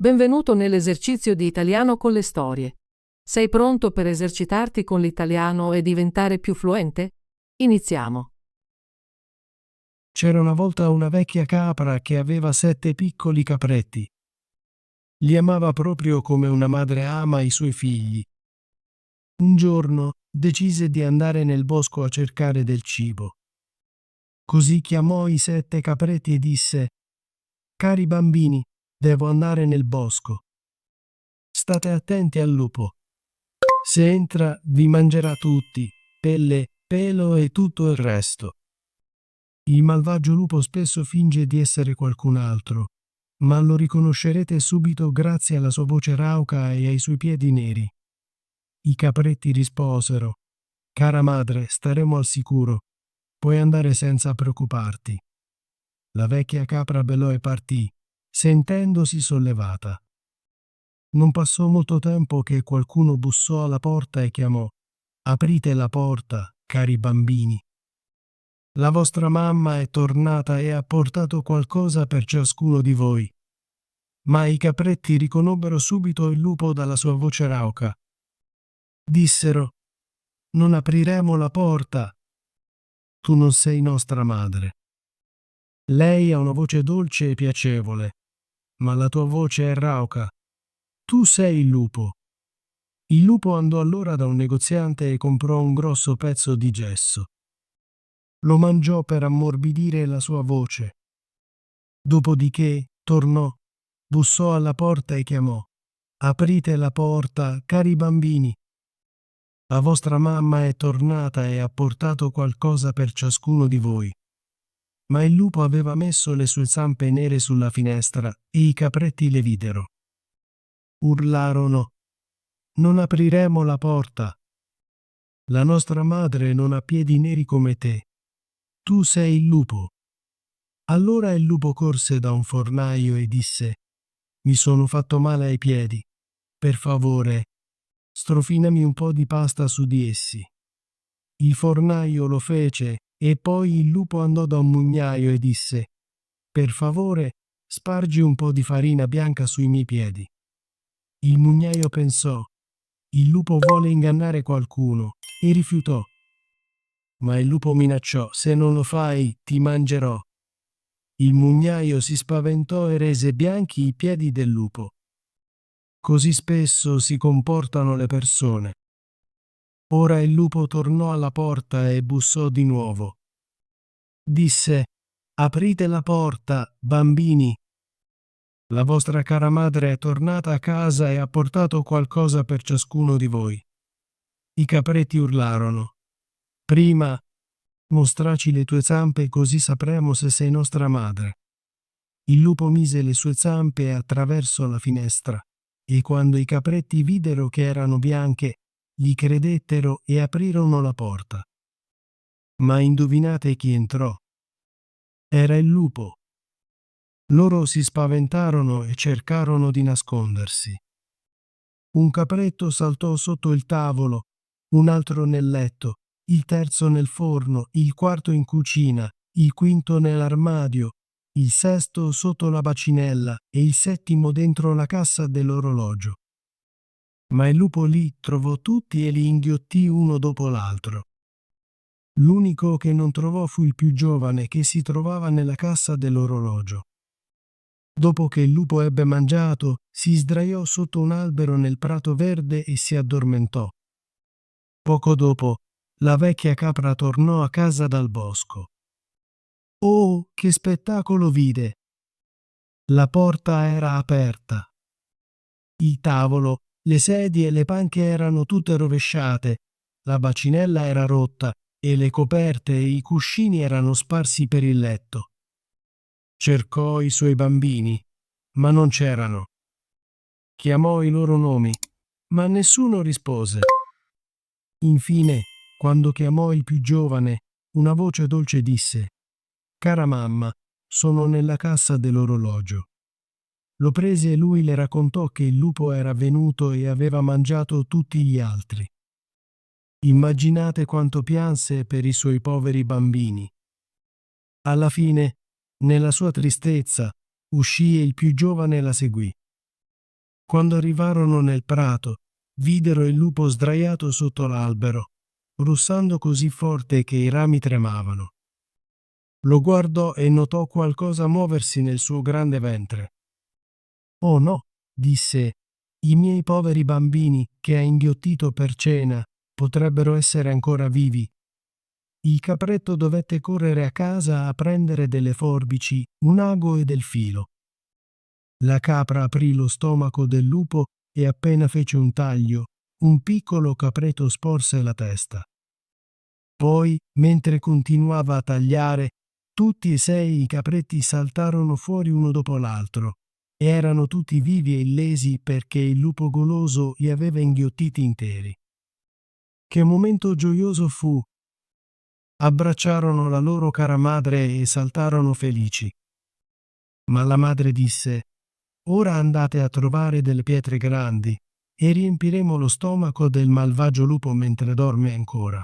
Benvenuto nell'esercizio di italiano con le storie. Sei pronto per esercitarti con l'italiano e diventare più fluente? Iniziamo. C'era una volta una vecchia capra che aveva 7 piccoli capretti. Li amava proprio come una madre ama i suoi figli. Un giorno decise di andare nel bosco a cercare del cibo. Così chiamò i 7 capretti e disse: «Cari bambini, devo andare nel bosco. State attenti al lupo. Se entra vi mangerà tutti, pelle, pelo e tutto il resto». Il malvagio lupo spesso finge di essere qualcun altro, ma lo riconoscerete subito grazie alla sua voce rauca e ai suoi piedi neri. I capretti risposero: «Cara madre, staremo al sicuro. Puoi andare senza preoccuparti». La vecchia capra belò e partì, sentendosi sollevata. Non passò molto tempo che qualcuno bussò alla porta e chiamò: «Aprite la porta, cari bambini. La vostra mamma è tornata e ha portato qualcosa per ciascuno di voi». Ma i capretti riconobbero subito il lupo dalla sua voce rauca. Dissero: «Non apriremo la porta. Tu non sei nostra madre. Lei ha una voce dolce e piacevole, ma la tua voce è rauca. Tu sei il lupo». Il lupo andò allora da un negoziante e comprò un grosso pezzo di gesso. Lo mangiò per ammorbidire la sua voce. Dopodiché tornò, bussò alla porta e chiamò: «Aprite la porta, cari bambini. La vostra mamma è tornata e ha portato qualcosa per ciascuno di voi». Ma il lupo aveva messo le sue zampe nere sulla finestra e i capretti le videro. Urlarono: «Non apriremo la porta. La nostra madre non ha piedi neri come te. Tu sei il lupo». Allora il lupo corse da un fornaio e disse: «Mi sono fatto male ai piedi. Per favore, strofinami un po' di pasta su di essi». Il fornaio lo fece e poi il lupo andò da un mugnaio e disse: «Per favore, spargi un po' di farina bianca sui miei piedi». Il mugnaio pensò: «Il lupo vuole ingannare qualcuno», e rifiutò. Ma il lupo minacciò: «Se non lo fai, ti mangerò». Il mugnaio si spaventò e rese bianchi i piedi del lupo. Così spesso si comportano le persone. Ora il lupo tornò alla porta e bussò di nuovo. Disse: «Aprite la porta, bambini. La vostra cara madre è tornata a casa e ha portato qualcosa per ciascuno di voi». I capretti urlarono: «Prima, mostraci le tue zampe così sapremo se sei nostra madre». Il lupo mise le sue zampe attraverso la finestra e quando i capretti videro che erano bianche, gli credettero e aprirono la porta. Ma indovinate chi entrò? Era il lupo. Loro si spaventarono e cercarono di nascondersi. Un capretto saltò sotto il tavolo, un altro nel letto, il terzo nel forno, il quarto in cucina, il quinto nell'armadio, il sesto sotto la bacinella e il settimo dentro la cassa dell'orologio. Ma il lupo lì trovò tutti e li inghiottì uno dopo l'altro. L'unico che non trovò fu il più giovane, che si trovava nella cassa dell'orologio. Dopo che il lupo ebbe mangiato, si sdraiò sotto un albero nel prato verde e si addormentò. Poco dopo, la vecchia capra tornò a casa dal bosco. Oh, che spettacolo vide! La porta era aperta. Il tavolo, le sedie e le panche erano tutte rovesciate, la bacinella era rotta e le coperte e i cuscini erano sparsi per il letto. Cercò i suoi bambini, ma non c'erano. Chiamò i loro nomi, ma nessuno rispose. Infine, quando chiamò il più giovane, una voce dolce disse: «Cara mamma, sono nella cassa dell'orologio». Lo prese e lui le raccontò che il lupo era venuto e aveva mangiato tutti gli altri. Immaginate quanto pianse per i suoi poveri bambini. Alla fine, nella sua tristezza, uscì e il più giovane la seguì. Quando arrivarono nel prato, videro il lupo sdraiato sotto l'albero, russando così forte che i rami tremavano. Lo guardò e notò qualcosa muoversi nel suo grande ventre. «Oh no», disse, «i miei poveri bambini che ha inghiottito per cena potrebbero essere ancora vivi». Il capretto dovette correre a casa a prendere delle forbici, un ago e del filo. La capra aprì lo stomaco del lupo e appena fece un taglio, un piccolo capretto sporse la testa. Poi, mentre continuava a tagliare, tutti e 6 i capretti saltarono fuori uno dopo l'altro. Erano tutti vivi e illesi perché il lupo goloso li aveva inghiottiti interi. Che momento gioioso fu! Abbracciarono la loro cara madre e saltarono felici. Ma la madre disse: «Ora andate a trovare delle pietre grandi e riempiremo lo stomaco del malvagio lupo mentre dorme ancora».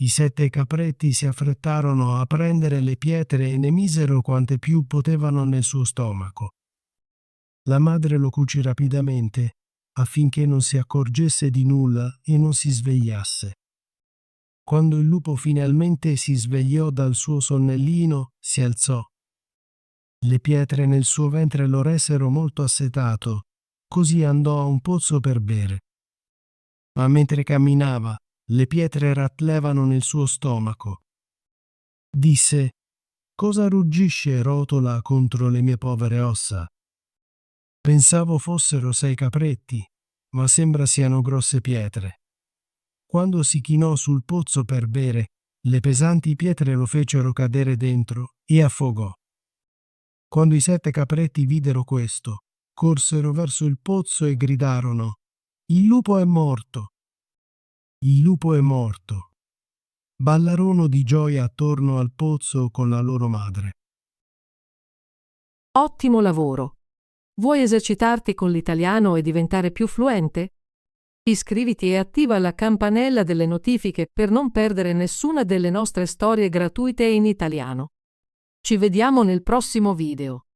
I 7 capretti si affrettarono a prendere le pietre e ne misero quante più potevano nel suo stomaco. La madre lo cucì rapidamente affinché non si accorgesse di nulla e non si svegliasse. Quando il lupo finalmente si svegliò dal suo sonnellino, si alzò. Le pietre nel suo ventre lo resero molto assetato, così andò a un pozzo per bere. Ma mentre camminava, le pietre rattlevano nel suo stomaco. Disse: «Cosa ruggisce e rotola contro le mie povere ossa? Pensavo fossero 6 capretti, ma sembra siano grosse pietre». Quando si chinò sul pozzo per bere, le pesanti pietre lo fecero cadere dentro e affogò. Quando i 7 capretti videro questo, corsero verso il pozzo e gridarono: «Il lupo è morto! Il lupo è morto!» Ballarono di gioia attorno al pozzo con la loro madre. Ottimo lavoro! Vuoi esercitarti con l'italiano e diventare più fluente? Iscriviti e attiva la campanella delle notifiche per non perdere nessuna delle nostre storie gratuite in italiano. Ci vediamo nel prossimo video.